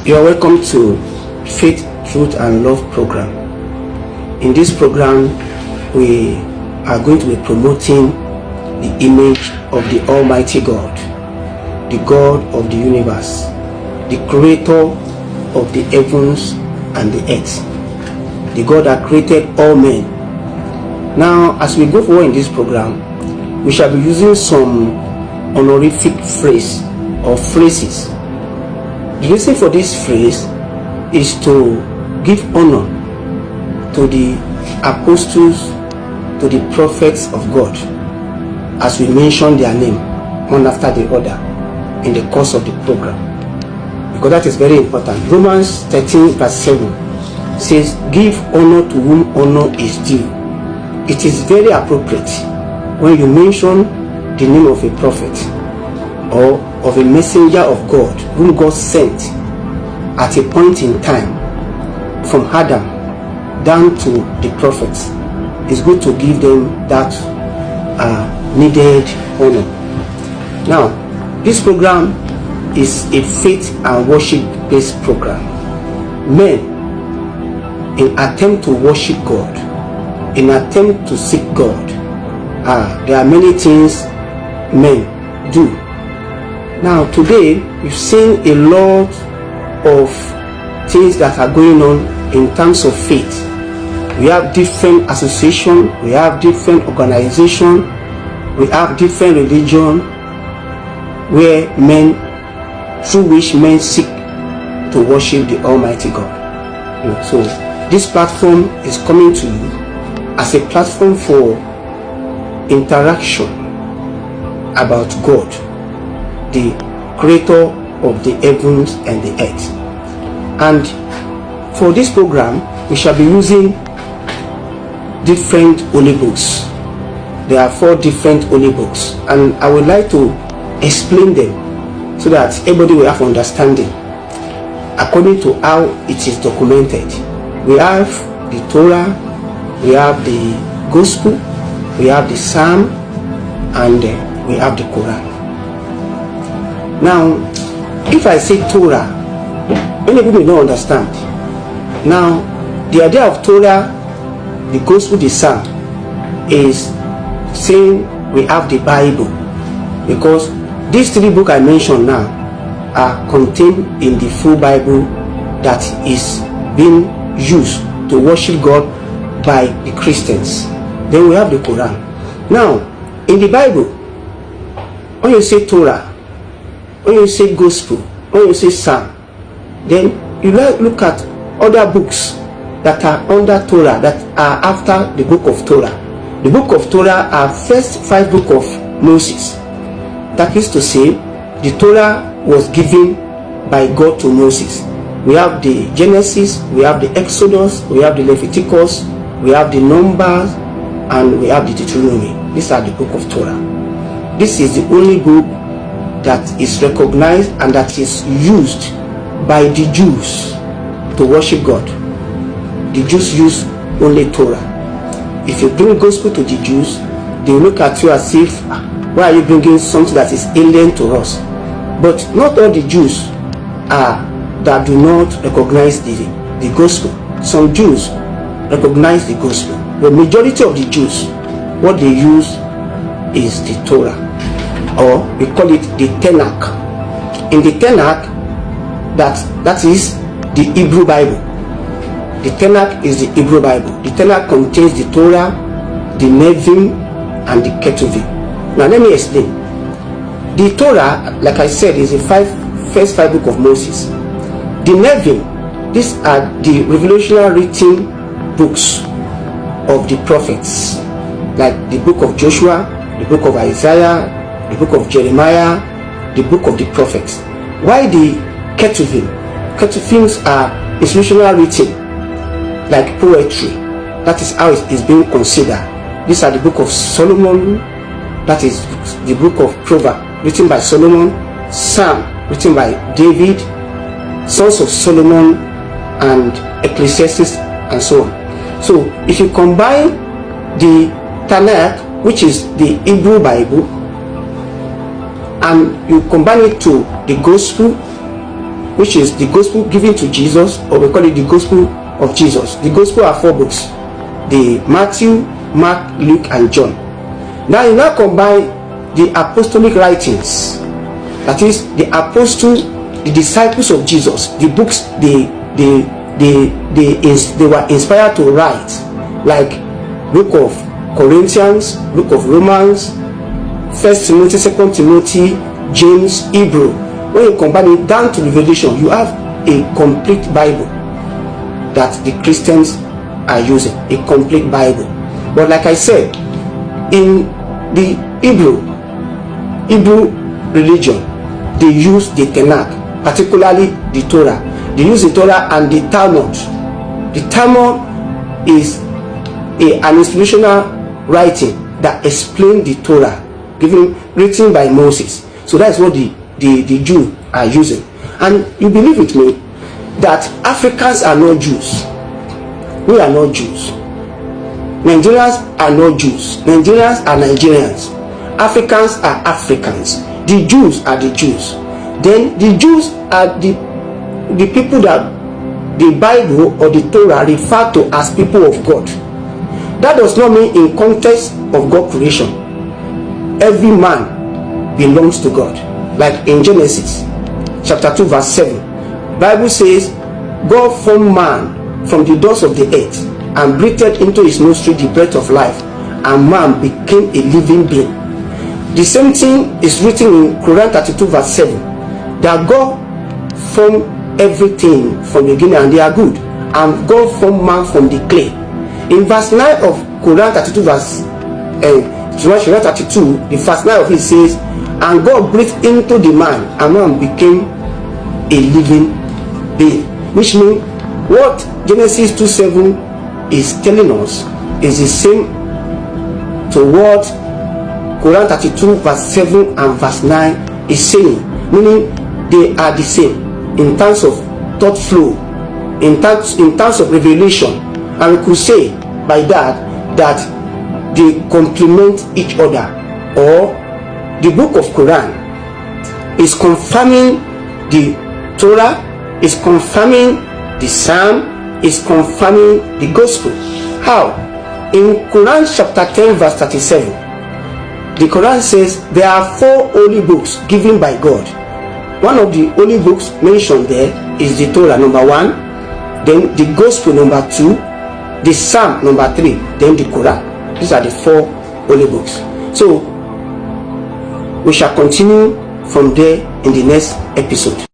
You are welcome to Faith, Truth and Love program. In this program, we are going to be promoting the image of the Almighty God, the God of the universe, the creator of the heavens and the earth, the God that created all men. Now, as we go forward in this program, we shall be using some honorific phrase or phrases. The reason for this phrase is to give honor to the apostles, to the prophets of God, as we mention their name one after the other in the course of the program, because that is very important. Romans 13 verse 7 says, give honor to whom honor is due. It is very appropriate when you mention the name of a prophet or of a messenger of God whom God sent at a point in time, from Adam down to the prophets. It's good to give them that needed honor. Now, this program is a faith and worship based program. Men, in attempt to worship God, in attempt to seek God, there are many things men do. Now, today we've seen a lot of things that are going on in terms of faith. We have different associations, we have different organizations, we have different religion where men, through which men seek to worship the Almighty God. So this platform is coming to you as a platform for interaction about God, the creator of the heavens and the earth. And for this program, we shall be using different holy books. There are 4 different holy books, and I would like to explain them so that everybody will have understanding according to how it is documented. We have the Torah, we have the Gospel, we have the Psalm, and we have the Quran. Now, if I say Torah, many people don't understand. Now, the idea of Torah, the Gospel, the Psalm, is saying we have the Bible, because these 3 books I mentioned now are contained in the full Bible that is being used to worship God by the Christians. Then we have the Quran. Now, in the Bible, when you say Torah, when you say Gospel, when you say Psalm, then you look at other books that are under Torah, that are after the book of Torah. The book of Torah are first 5 books of Moses. That is to say, the Torah was given by God to Moses. We have the Genesis, we have the Exodus, we have the Leviticus, we have the Numbers, and we have the Deuteronomy. These are the book of Torah. This is the only book that is recognized and that is used by the Jews to worship God. The Jews use only Torah. If you bring gospel to the Jews, they will look at you as if, why are you bringing something that is alien to us? But not all the Jews that do not recognize the gospel. Some Jews recognize the gospel. The majority of the Jews, what they use is the Torah, or we call it the Tanakh. In the Tanakh, that is the Hebrew Bible. The Tanakh is the Hebrew Bible. The Tanakh contains the Torah, the Nevi'im, and the Ketuvim. Now let me explain. The Torah, like I said, is the first 5 books of Moses. The Nevi'im, these are the revelationary written books of the prophets, like the book of Joshua, the book of Isaiah, the book of Jeremiah, the book of the prophets. Why the Ketuvim? Ketuvims are inspirational written, like poetry. That is how it is being considered. These are the book of Solomon, that is the book of Proverbs, written by Solomon, Psalm, written by David, Sons of Solomon, and Ecclesiastes, and so on. So, if you combine the Tanakh, which is the Hebrew Bible, and you combine it to the Gospel, which is the gospel given to Jesus, or we call it the gospel of Jesus. The gospel are 4 books: the Matthew, Mark, Luke, and John. Now you now combine the apostolic writings, that is the apostles, the disciples of Jesus, the books they were inspired to write, like book of Corinthians, book of Romans, 1 Timothy, 2 Timothy, James, Hebrew. When you combine it down to Revelation, you have a complete Bible that the Christians are using, a complete Bible. But like I said, in the Hebrew religion, they use the Tanakh, particularly the Torah. They use the Torah and the Talmud. The Talmud is an inspirational writing that explains the Torah, written by Moses. So that's what the Jews are using. And you believe with me that Africans are not Jews. We are not Jews. Nigerians are not Jews. Nigerians are Nigerians. Africans are Africans. The Jews are the Jews. Then the Jews are the people that the Bible or the Torah refer to as people of God. That does not mean in context of God creation, every man belongs to God. Like in Genesis chapter 2 verse 7, Bible says God formed man from the dust of the earth and breathed into his nostril the breath of life, and man became a living being. The same thing is written in Quran 32 verse 7, that God formed everything from the beginning and they are good, and God formed man from the clay. In verse 9 of Quran 32 verse 32, the verse 9 of it says, and God breathed into the man, and man became a living being. Which means what Genesis 2:7 is telling us is the same to what Quran 32 verse 7 and verse 9 is saying, meaning they are the same in terms of thought flow, in terms of revelation. And we could say by that they complement each other. Or the book of Quran is confirming the Torah, is confirming the Psalm, is confirming the gospel. How? In Quran chapter 10 verse 37, the Quran says there are 4 holy books given by God. One of the holy books mentioned there is the Torah, number 1, then the gospel, number 2, the Psalm, number 3, then the Quran. These are the 4 holy books. So we shall continue from there in the next episode.